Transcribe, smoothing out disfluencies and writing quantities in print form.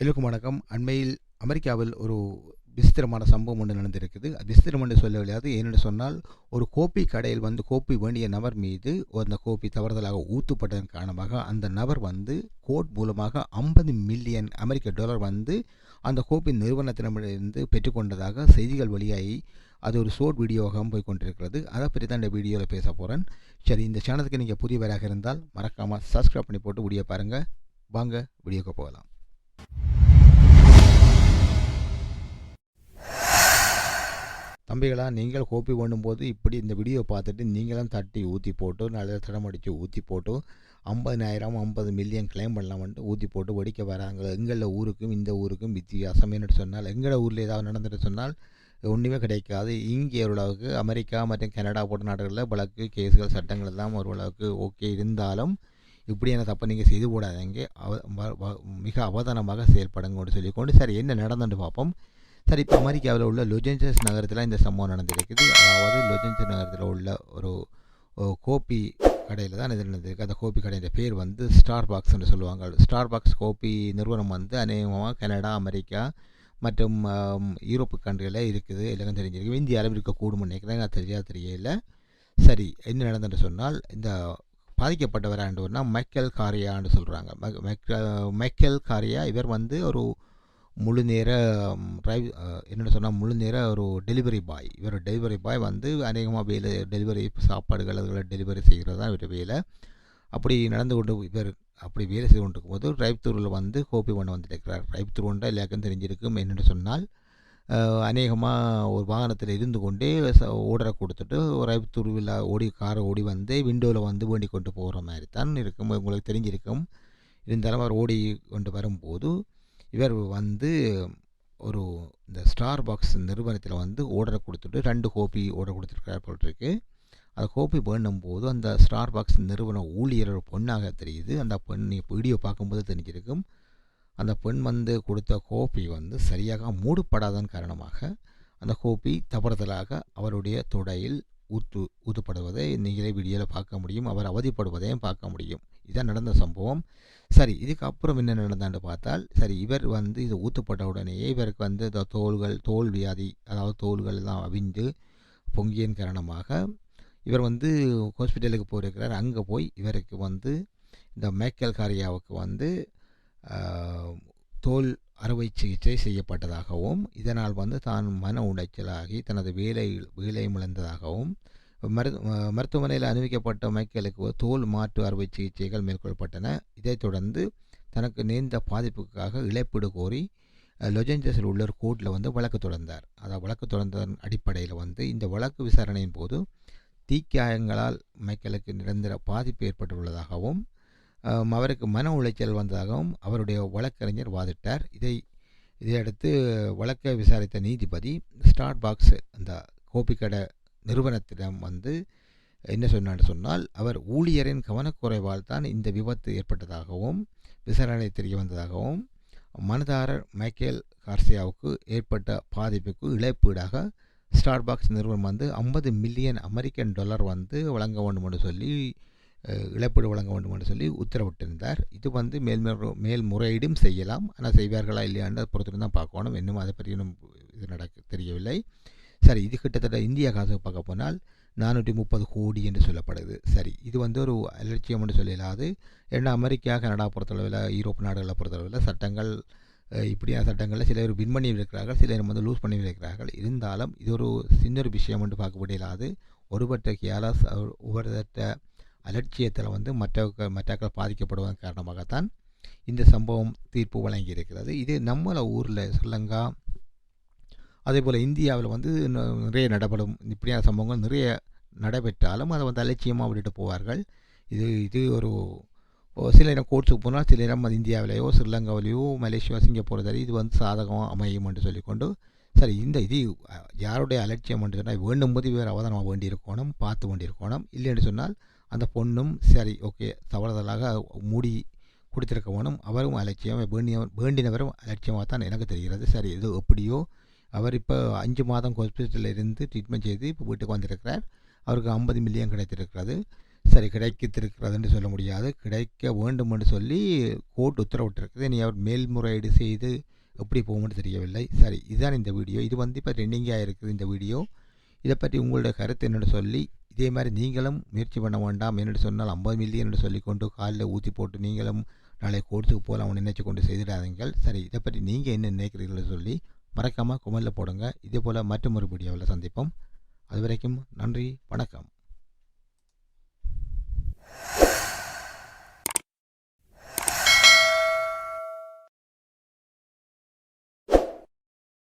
எல்லோருக்கும் வணக்கம். அண்மையில் அமெரிக்காவில் ஒரு விசித்திரமான சம்பவம் ஒன்று நடந்திருக்குது. அது விசித்திரம் என்று சொல்ல முடியாது. ஏனென்று சொன்னால், ஒரு கோப்பி கடையில் கோப்பி வேண்டிய நபர் மீது அந்த கோப்பி தவறுதலாக ஊற்றப்பட்டதன் காரணமாக அந்த நபர் கோர்ட் மூலமாக 50 மில்லியன் அமெரிக்க டாலர் அந்த கோப்பி நிறுவனத்திடமிருந்து பெற்றுக்கொண்டதாக செய்திகள் வெளியாகி அது ஒரு ஷோர்ட் வீடியோவாகவும் போய் கொண்டிருக்கிறது. அதை பற்றி தான் இந்த வீடியோவில் பேச போகிறேன். சரி, இந்த சேனலுக்கு நீங்கள் புதியவராக இருந்தால் மறக்காமல் சப்ஸ்கிரைப் பண்ணி போட்டு வீடியோ பாருங்கள். வாங்க வீடியோக்கு போகலாம். தம்பிகளா, நீங்கள் கோப்பி பண்ணும்போது இப்படி இந்த வீடியோ பார்த்துட்டு நீங்களும் தட்டி ஊற்றி போட்டு நல்ல தடம் அடித்து ஊற்றி போட்டு 50 மில்லியன் கிளைம் பண்ணலாம்ட்டு ஊற்றி போட்டு வெடிக்க வராங்க. எங்களில் ஊருக்கும் இந்த ஊருக்கும் வித்தியாசம் என்னென்னு சொன்னால், எங்களோட ஊரில் ஏதாவது நடந்துட்டு சொன்னால் ஒன்றுமே கிடைக்காது. இங்கே ஓரளவுக்கு அமெரிக்கா மற்றும் கனடா போன்ற நாடுகளில் வழக்கு கேஸுகள் சட்டங்கள் எல்லாம் ஓரளவுக்கு ஓகே இருந்தாலும் இப்படியான தப்பை நீங்கள் செய்து போடாதீங்க. மிக அவதானமாக செயல்படுங்கன்னு சொல்லிக்கொண்டு சரி என்ன நடந்துட்டு பார்ப்போம். சரி, இப்போ அமெரிக்காவில் உள்ள லாஸ் ஏஞ்சல்ஸ் நகரத்தில் இந்த சம்பவம் நடந்திருக்குது. அதாவது லாஸ் ஏஞ்சல்ஸ் நகரத்தில் உள்ள ஒரு கோப்பி கடையில் தான் இது நடந்திருக்கு. அந்த கோப்பி கடையின் பேர் ஸ்டார் பாக்ஸ்ன்னு சொல்லுவாங்க. ஸ்டார் பாக்ஸ் கோப்பி நிறுவனம் அநேகமாக கனடா, அமெரிக்கா மற்றும் யூரோப்பு கண்ட்ரியில் இருக்குது. எல்லாம் தெரிஞ்சிருக்கு. இந்தியாவில் இருக்கக்கூடும் நினைக்கிறேன், நான் தெரியல. சரி, என்ன நடந்துட்டு சொன்னால், இந்த பாதிக்கப்பட்டவராண்டுன்னா மைக்கேல் காரியான்னு சொல்கிறாங்க. மைக்கேல் காரியா இவர் ஒரு முழு நேர என்னென்னு சொன்னால் முழு நேர ஒரு டெலிவரி பாய். இவர் டெலிவரி பாய் அநேகமாக வேலை டெலிவரி சாப்பாடுகள் அதுகளை டெலிவரி செய்கிறது தான் இவர் வேலை. அப்படி நடந்து கொண்டு இவர் அப்படி வேலை செய்து கொண்டு இருக்கும்போது ட்ரைவ் த்ரூவில் கோப்பி பண்ண வந்துருக்கிறார். ட்ரைவ் த்ரூண்டா எல்லாருக்கும் தெரிஞ்சிருக்கும். என்னென்னு சொன்னால், அநேகமாக ஒரு வாகனத்தில் இருந்து கொண்டே ஓடரை கொடுத்துட்டு ட்ரைவ் த்ரூவில் காரை ஓடி விண்டோவில் வேண்டி கொண்டு போகிற மாதிரி தான் இருக்கும். உங்களுக்கு தெரிஞ்சிருக்கும். இருந்தாலும் அவர் ஓடி கொண்டு வரும்போது இவர் ஒரு இந்த ஸ்டார் பாக்ஸ் நிறுவனத்தில் ஓர்டரை கொடுத்துட்டு 2 கோப்பி ஓர்டர் கொடுத்துருக்கார் போட்டிருக்கு. அந்த கோப்பி பண்ணும்போது அந்த ஸ்டார் பாக்ஸ் நிறுவன ஊழியர் பொண்ணாக தெரியுது. அந்த பெண் வீடியோ பார்க்கும்போது தெரிஞ்சிருக்கும். அந்த பெண் கொடுத்த கோப்பி சரியாக மூடப்படாதன் காரணமாக அந்த கோப்பி தவறுதலாக அவருடைய தொடையில் ஊற்றப்படுவதை நீங்களே வீடியோவில் பார்க்க முடியும். அவர் அவதிப்படுவதையும் பார்க்க முடியும். இதுதான் நடந்த சம்பவம். சரி, இதுக்கப்புறம் என்ன நடந்தான்னு பார்த்தால், சரி இவர் இது ஊற்றப்பட்ட உடனேயே இவருக்கு இந்த தோல் வியாதி, அதாவது தோள்கள் எல்லாம் அவிந்து பொங்கியின் காரணமாக இவர் ஹாஸ்பிட்டலுக்கு போயிருக்கிறார். அங்கே போய் இவருக்கு இந்த மைக்கேல் காரியாவுக்கு தோல் அறுவை சிகிச்சை செய்யப்பட்டதாகவும் இதனால் தான் மன உளைச்சலாகி தனது வேலையும் இழந்ததாகவும் மருத்துவமனையில் அனுமதிக்கப்பட்ட மைக்கேலுக்கு தோல் மாற்று அறுவை சிகிச்சைகள் மேற்கொள்ளப்பட்டன. இதைத் தொடர்ந்து தனக்கு நேர்ந்த பாதிப்புக்காக இழப்பீடு கோரி லாஸ் ஏஞ்சல்ஸில் உள்ள ஒரு கோர்ட்டில் வழக்கு தொடர்ந்தார். அதாவது வழக்கு தொடர்ந்ததன் அடிப்படையில் இந்த வழக்கு விசாரணையின் போது தீக்காயங்களால் மைக்கேலுக்கு நிரந்தர பாதிப்பு ஏற்பட்டுள்ளதாகவும் அவருக்கு மன உளைச்சல் வந்ததாகவும் அவருடைய வழக்கறிஞர் வாதிட்டார். இதையடுத்து வழக்கை விசாரித்த நீதிபதி ஸ்டார் பாக்ஸ் அந்த கோப்பி கடை நிறுவனத்திடம் என்ன சொன்னான்னு சொன்னால், அவர் ஊழியரின் கவனக்குறைவால் தான் இந்த விபத்து ஏற்பட்டதாகவும் விசாரணை தெரிய வந்ததாகவும் மனுதாரர் மைக்கேல் கார்சியாவுக்கு ஏற்பட்ட பாதிப்புக்கு இழப்பீடாக ஸ்டார் பாக்ஸ் நிறுவனம் 50 மில்லியன் அமெரிக்கன் டாலர் வழங்க வேண்டும் என்று சொல்லி இழப்பீடு வழங்க வேண்டும் என்று சொல்லி உத்தரவிட்டிருந்தார். இது மேல்முறையீடும் செய்யலாம். ஆனால் செய்வார்களா இல்லையான்னு பொறுத்து தான் பார்க்கணும். இன்னும் அதை பற்றி இது தெரியவில்லை. சரி, இது கிட்டத்தட்ட இந்தியா காசு பார்க்க போனால் 430 கோடி என்று சொல்லப்படுது. சரி, இது ஒரு அலட்சியம் என்று சொல்லலாது. ஏன்னா அமெரிக்கா, கனடா பொறுத்தளவில், யூரோப் நாடுகளை பொறுத்தளவில் சட்டங்கள் இப்படியான சட்டங்களில் சிலர் வின் பண்ணி இருக்கிறார்கள், சிலர் லூஸ் பண்ணி இருக்கிறார்கள். இருந்தாலும் இது ஒரு சின்ன விஷயம் என்று பார்க்கப்படியலாது. ஒருவற்ற கேலஸ் ஒவ்வொருத்த அலட்சியத்தில் மற்றவர்கள் பாதிக்கப்படுவதன் காரணமாகத்தான் இந்த சம்பவம் தீர்ப்பு வழங்கி இருக்கிறது. இது நம்மள ஊரில் ஸ்ரீலங்கா, அதே போல் இந்தியாவில் நிறைய நடப்படும் இப்படியான சம்பவங்கள் நிறைய நடைபெற்றாலும் அதை அலட்சியமாக விட்டுட்டு போவார்கள். இது ஒரு சில நேரம் கோர்ட்ஸுக்கு போனால் சில நேரம் இந்தியாவிலேயோ ஸ்ரீலங்காவிலேயோ மலேசியா, சிங்கப்பூர் இது சாதகமாக அமையும் என்று சொல்லிக்கொண்டு சரி, இது யாருடைய அலட்சியம் என்று சொன்னால் வேண்டும்போது வேறு அவதானமாக வேண்டியிருக்கணும், பார்த்து வேண்டியிருக்கணும். இல்லைன்னு சொன்னால் அந்த பொண்ணும் சரி ஓகே தவறுதலாக மூடி கொடுத்திருக்க வேணும். அவரும் அலட்சியம், வேண்டினவரும் அலட்சியமாக தான் எனக்கு தெரிகிறது. சரி, இது எப்படியோ அவர் இப்போ 5 மாதம் ஹாஸ்பிட்டலில் இருந்து ட்ரீட்மெண்ட் செய்து இப்போ வீட்டுக்கு வந்திருக்கிறார். அவருக்கு 50 மில்லியன் கிடைத்திருக்கிறது. சரி, கிடைத்திருக்கிறதுன்னு சொல்ல முடியாது, கிடைக்க வேண்டும் என்று சொல்லி கோர்ட் உத்தரவிட்டிருக்குது. இனி அவர் மேல்முறையீடு செய்து எப்படி போகும்னு தெரியவில்லை. சரி, இதுதான் இந்த வீடியோ. இது இப்போ ட்ரெண்டிங்காக இருக்குது இந்த வீடியோ. இதை பற்றி உங்களுடைய கருத்து என்னென்னு சொல்லி, இதே மாதிரி நீங்களும் முயற்சி பண்ண வேண்டாம் என்னென்னு சொன்னால் 50 மில்லியன் என்று சொல்லிக்கொண்டு காலில் ஊற்றி போட்டு நீங்களும் நாளை கோர்ட்டுக்கு போகலாம் நினைச்சு கொண்டு செய்திடாதீங்கள். சரி, இதை பற்றி நீங்கள் என்ன நினைக்கிறீர்கள் சொல்லி மறக்காமல் குமரில் போடுங்க. இதே போல் மற்றும் ஒரு வீடியோவில் சந்திப்போம். அது வரைக்கும் நன்றி, வணக்கம்.